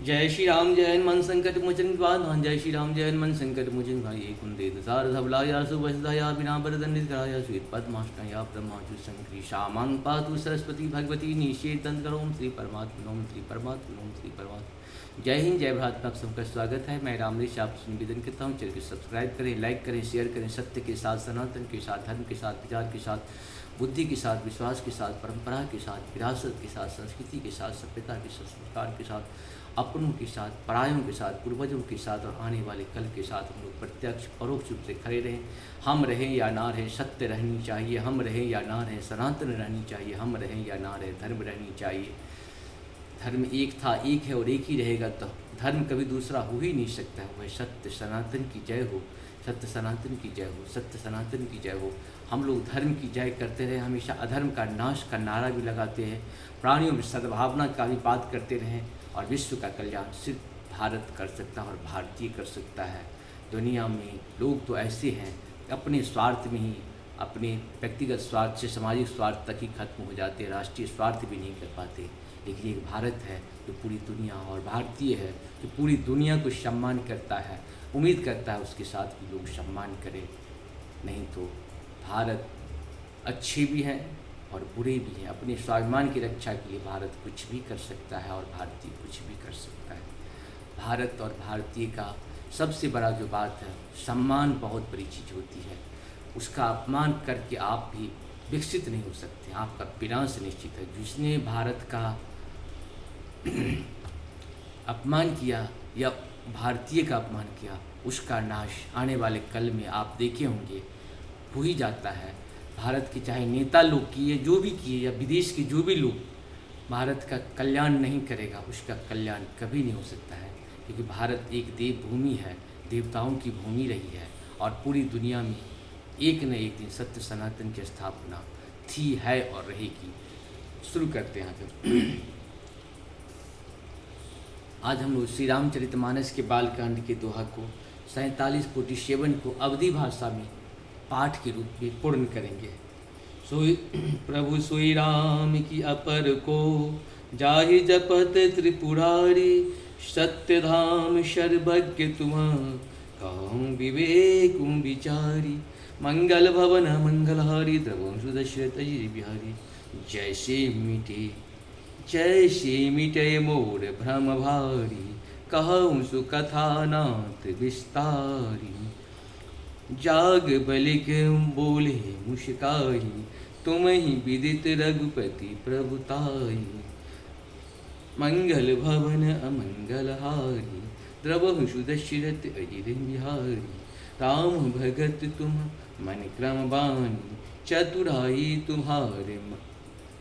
जय श्री राम जय हनुमान संकट मोचन निवारण। जय श्री राम जय हनुमान संकट मोचन भाई कुंदे दसार धवलाया सुवसदाया बिना बरदंडित कराया श्वेत पद्माष्टया ब्रह्माचु शंकरी शामांग पातु सरस्वती भगवती निषेधन करोम श्री परमात्मा श्री परमात्मा श्री परमात्मा। जय हिंद जय भारत में आप सबका स्वागत है। मैं रामलेश आपसे निवेदन करता हूँ, चैनल को सब्सक्राइब करें, लाइक करें, शेयर करें। सत्य के साथ, सनातन के साथ, धर्म के साथ, विचार के साथ, बुद्धि के साथ, विश्वास के साथ, परंपरा के साथ, विरासत के साथ, संस्कृति के साथ, सभ्यता के साथ, संस्कार के साथ, अपनों के साथ, परायों के साथ, पूर्वजों के साथ और आने वाले कल के साथ हम लोग प्रत्यक्ष परोक्ष रूप से खड़े रहें। हम रहें या ना रहें, सत्य रहनी चाहिए। हम रहें या ना रहें, सनातन रहनी चाहिए। हम रहें या ना रहें, धर्म रहनी चाहिए। धर्म एक था, एक है और एक ही रहेगा। तो धर्म कभी दूसरा हो ही नहीं सकता। वह सत्य सनातन की जय हो, सत्य सनातन की जय हो, सत्य सनातन की जय हो। हम लोग धर्म की जय करते रहे, हमेशा अधर्म का नाश का नारा भी लगाते हैं, प्राणियों में सद्भावना का भी बात करते रहें। और विश्व का कल्याण सिर्फ भारत कर सकता है और भारतीय कर सकता है। दुनिया में लोग तो ऐसे हैं अपने स्वार्थ में ही, अपने व्यक्तिगत स्वार्थ से सामाजिक स्वार्थ तक ही खत्म हो जाते हैं, राष्ट्रीय स्वार्थ भी नहीं कर पाते। लेकिन एक भारत है जो पूरी दुनिया, और भारतीय है जो पूरी दुनिया को सम्मान करता है। उम्मीद करता है उसके साथ भी लोग सम्मान करें। नहीं तो भारत अच्छे भी हैं और बुरे भी हैं। अपने स्वाभिमान की रक्षा के लिए भारत कुछ भी कर सकता है और भारतीय कुछ भी कर सकता है। भारत और भारतीय का सबसे बड़ा जो बात है, सम्मान बहुत बड़ी चीज़ होती है। उसका अपमान करके आप भी विकसित नहीं हो सकते, आपका विनाश निश्चित है। जिसने भारत का अपमान किया या भारतीय का अपमान किया, उसका नाश आने वाले कल में आप देखे होंगे हो ही जाता है। भारत के चाहे नेता लोग किए, जो भी किए, या विदेश के जो भी लोग भारत का कल्याण नहीं करेगा, उसका कल्याण कभी नहीं हो सकता है। क्योंकि भारत एक देवभूमि है, देवताओं की भूमि रही है और पूरी दुनिया में एक न एक दिन सत्य सनातन की स्थापना थी, है और रहेगी। शुरू करते हैं फिर। आज हम लोग श्री रामचरितमानस के बालकांड के दोहा को 47 को अवधी भाषा में पाठ के रूप में पूर्ण करेंगे। सोई प्रभु सोई राम की अपर को जाहि जपत त्रिपुरारी, सत्य धाम सर्वज्ञ तुम्हां कहूँ विवेक विचारी। मंगल भवन मंगलहारी द्रवंशु दशरथ जी बिहारी। जैसे मिटे मोर भ्रम भारी, कहूँ सुकथा नाथ विस्तारी। जाग बलिक बोले मुस्काई, तुम ही विदित रघुपति प्रभुताई। मंगल भवन अमंगलहारी, द्रवहु दशरथ अजिर बिहारी। राम भगत तुम मन क्रम बानी, चतुराई तुम्हारे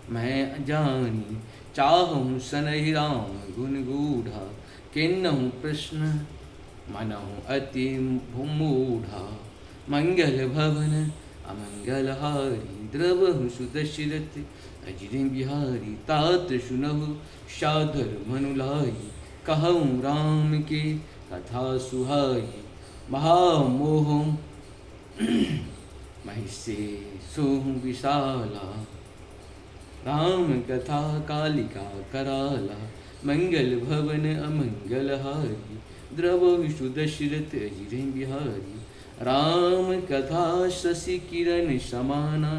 मैं जानी। चाहूँ सनहि राम गुण गूढ़ा, किन्नहु प्रश्न मनहु अति मूढ़ा। मंगल भवन अमंगलहारी, द्रवहु दशरथ अजिर बिहारी। तात सुनहु सादर मनुलाई, कहूँ राम के कथा सुहाई। महामोह महिषे सोहु विशाला, राम कथा कालिका कराला। मंगल भवन अमंगलहारी, द्रवहु दशरथ अजिर बिहारी। राम कथा शशि किरण समाना,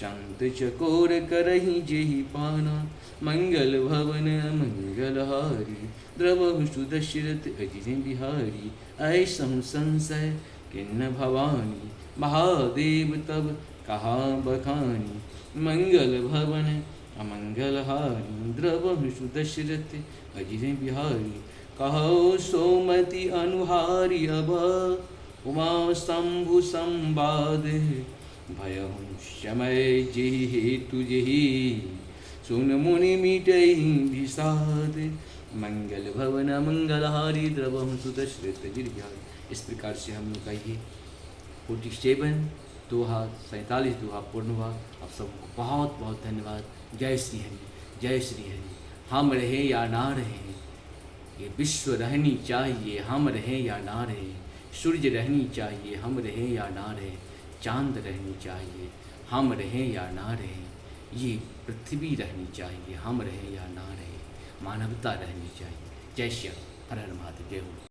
शांत चकोर करहि जेहि पाना। मंगल भवन मंगलहारी, द्रवहु दशरथ अजिर बिहारी। ऐसहु संशय किन्न भवानी, महादेव तब कहा बखानी। मंगल भवन अमंगलहारी, द्रवहु दशरथ अजिर बिहारी। कहो सोमति अनुहारी अब, उमा शंभु संवाद। भयहु समय जेहि हेतु जेहि, सुन मुनि मिटहि विषाद। मंगल भवन मंगलहारी, द्रवहु दशरथ अजिर बिहारी। इस प्रकार से हम लोग कहिए 47 दोहा 47 दोहा पूर्ण हुआ। आप सबको बहुत बहुत धन्यवाद। जय श्री हरि, जय श्री हरि। हम रहें या ना रहें, ये विश्व रहनी चाहिए। हम रहें या ना रहें, सूर्य रहनी चाहिए। हम रहें या ना रहें, चांद रहनी चाहिए। हम रहें या ना रहें, ये पृथ्वी रहनी चाहिए। हम रहें या ना रहें, मानवता रहनी चाहिए। जय श्री राम, हर हर महादेव, जय हो।